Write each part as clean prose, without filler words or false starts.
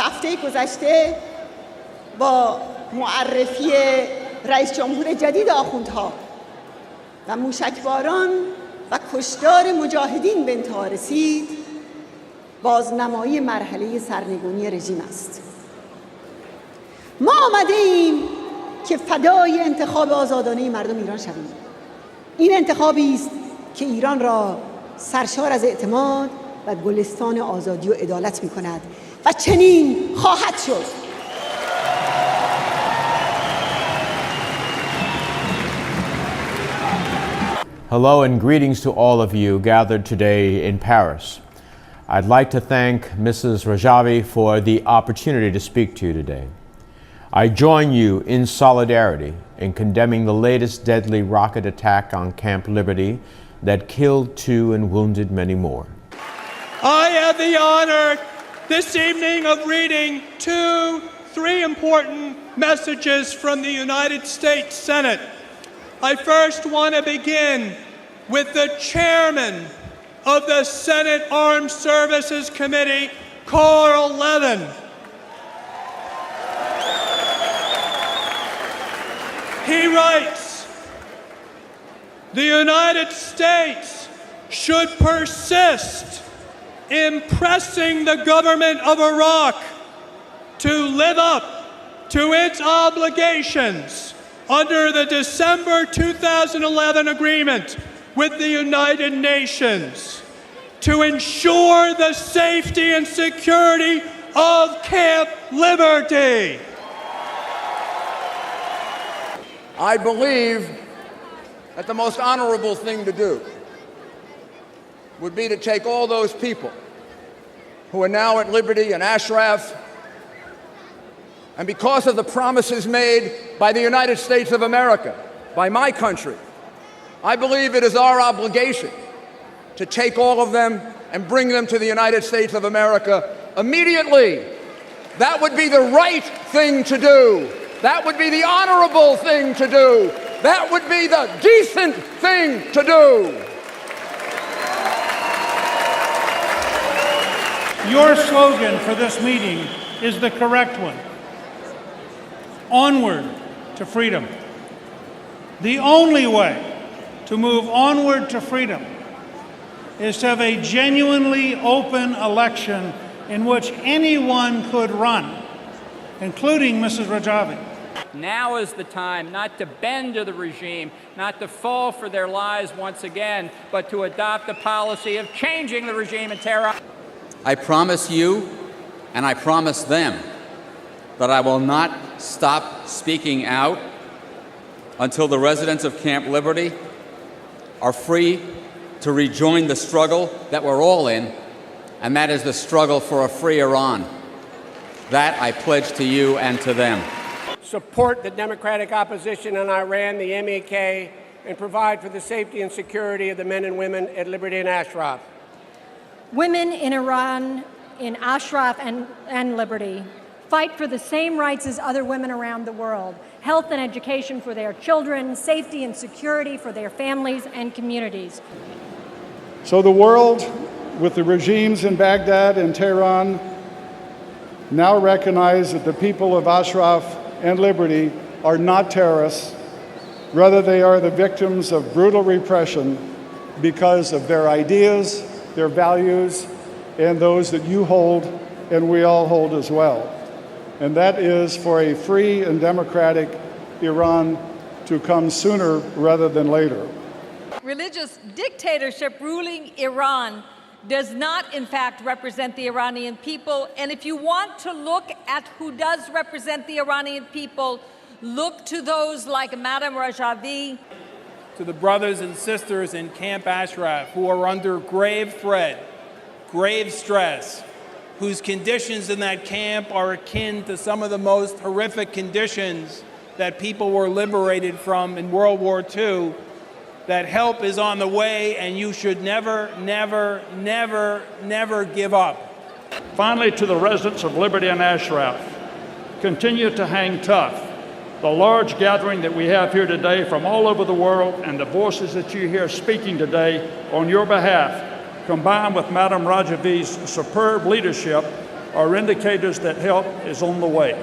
هفته گذشته با معرفی رئیس جمهور جدید آخوندها و موشکباران و کشتار مجاهدین به انتها رسید، بازنمایی مرحله سرنگونی رژیم است. ما آمده ایم که فدای انتخاب آزادانه مردم ایران شویم. این انتخابی است که ایران را سرشار از اعتماد و گلستان آزادی و عدالت می‌کند و چنین خواهد شد. Hello and greetings to all of you gathered today in Paris. I'd like to thank Mrs. Rajavi for the opportunity to speak to you today. I join you in solidarity in condemning the latest deadly rocket attack on Camp Liberty that killed 2 and wounded many more. I have the honor this evening of reading 3 important messages from the United States Senate. I first want to begin with the chairman of the Senate Armed Services Committee, Carl Levin. He writes, "The United States should persist in pressing the government of Iraq to live up to its obligations under the December 2011 agreement with the United Nations to ensure the safety and security of Camp Liberty." I believe that the most honorable thing to do would be to take all those people who are now at liberty in Ashraf, and because of the promises made by the United States of America, by my country, I believe it is our obligation to take all of them and bring them to the United States of America immediately. That would be the right thing to do. That would be the honorable thing to do. That would be the decent thing to do. Your slogan for this meeting is the correct one. Onward to freedom. The only way to move onward to freedom is to have a genuinely open election in which anyone could run, including Mrs. Rajavi. Now is the time not to bend to the regime, not to fall for their lies once again, but to adopt a policy of changing the regime in Tehran. I promise you, and I promise them, that I will not stop speaking out until the residents of Camp Liberty are free to rejoin the struggle that we're all in, and that is the struggle for a free Iran. That I pledge to you and to them. Support the democratic opposition in Iran, the MEK, and provide for the safety and security of the men and women at Liberty and Ashraf. Women in Iran, in Ashraf and Liberty, fight for the same rights as other women around the world: health and education for their children, safety and security for their families and communities. So the world, with the regimes in Baghdad and Tehran, now recognize that the people of Ashraf and Liberty are not terrorists. Rather, they are the victims of brutal repression because of their ideas, their values, and those that you hold and we all hold as well. And that is for a free and democratic Iran to come sooner rather than later. Religious dictatorship ruling Iran does not, in fact, represent the Iranian people. And if you want to look at who does represent the Iranian people, look to those like Madame Rajavi. To the brothers and sisters in Camp Ashraf who are under grave threat, grave stress, whose conditions in that camp are akin to some of the most horrific conditions that people were liberated from in World War II, that help is on the way, and you should never, never, never, never give up. Finally, to the residents of Liberty and Ashraf, continue to hang tough. The large gathering that we have here today from all over the world and the voices that you hear speaking today on your behalf, combined with Madame Rajavi's superb leadership, are indicators that help is on the way.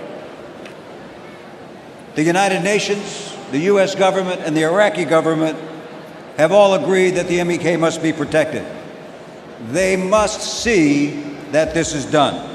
The United Nations, the U.S. government, and the Iraqi government have all agreed that the MEK must be protected. They must see that this is done.